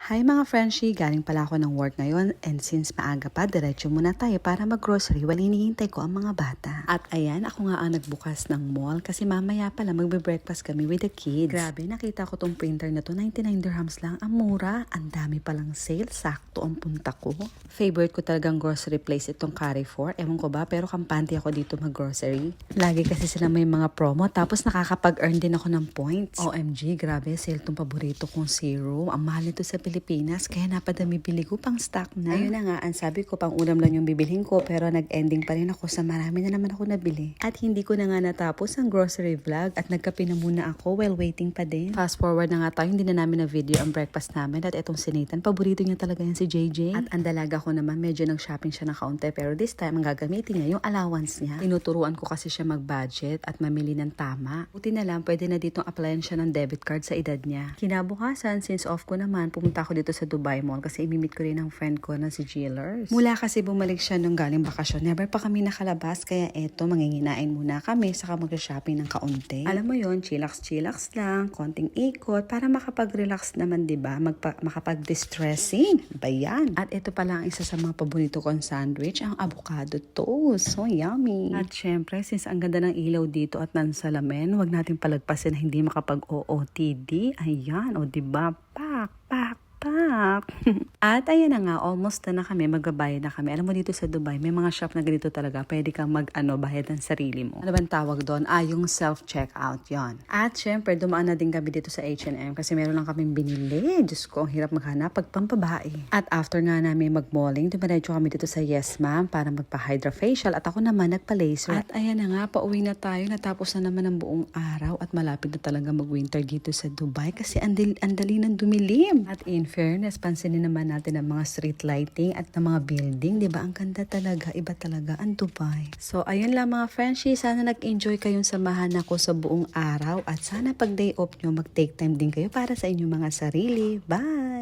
Hi mga Frenchie, galing pala ako ng work ngayon and since maaga pa, diretso muna tayo para mag-grocery while hinihintay ko ang mga bata. At ayan, ako nga ang nagbukas ng mall kasi mamaya pala magbe-breakfast kami with the kids. Grabe, nakita ko tong printer na to, 99 dirhams lang. Ang mura, ang dami palang sale, sakto ang punta ko. Favorite ko talagang grocery place itong Carrefour. Ewan ko ba, pero kampante ako dito mag-grocery. Lagi kasi sila may mga promo tapos nakakapag-earn din ako ng points. OMG, grabe, sale tong paborito kong serum. Ang mahal nito sa Pilipinas, kaya napadami bili ko pang stock na. Ayun na nga, ang sabi ko pang ulam lang yung bibilhin ko pero nag-ending pa rin ako sa marami na naman ako nabili. At hindi ko na nga natapos ang grocery vlog at nagkape na muna ako while waiting pa din. Fast forward na nga tayo, hindi na namin na video ang breakfast namin at etong si Nathan, paborito niya talaga yan si JJ. At ang dalaga ko naman, medyo nag-shopping siya ng kaunti pero this time ang gagamitin niya yung allowance niya. Tinuturuan ko kasi siya mag-budget at mamili ng tama. Buti na lang, pwede na ditong applyan siya ng debit card sa edad niya. Kinabukasan, since off ko naman, pumunta ako dito sa Dubai Mall kasi imimit ko rin ang friend ko na si Jillers. Mula kasi bumalik siya nung galing bakasyon, never pa kami nakalabas kaya eto, manginginain muna kami saka mag-shopping ng kaunti. Alam mo yon, chillax lang, konting ikot para makapag-relax naman, diba? Makapag-distressing. Bayan. At ito pala ang isa sa mga paborito kong sandwich, ang avocado toast. So yummy. At syempre, since ang ganda ng ilaw dito at nansalamin, huwag natin palagpasin na hindi makapag-OOTD. Ayan, o diba? Pak. At ayan na nga, almost na kami, magbabayad na kami. Alam mo dito sa Dubai, may mga shop na ganito talaga, pwede kang bayad ng sarili mo. Ano bang tawag doon? Yung self-checkout, yon. At syempre, dumaan na din kami dito sa H&M kasi meron lang kaming binili. Diyos ko, ang hirap maghanap pag pambabae. At after nga namin mag-malling, dumiretso kami dito sa Yes Ma'am para magpa-hydrofacial at ako naman nagpa-laser. At ayan na nga, pauwi na tayo, natapos na naman ang buong araw at malapit na talaga mag-winter dito sa Dubai kasi ang dali ng dumilim. At in fairness, pansinin naman natin ang mga street lighting at ng mga building, di ba? Ang ganda talaga, iba talaga ang Dubai. So, ayun lang mga Frenchie, sana nag-enjoy kayong samahan ako sa buong araw at sana pag day off nyo, mag-take time din kayo para sa inyong mga sarili. Bye!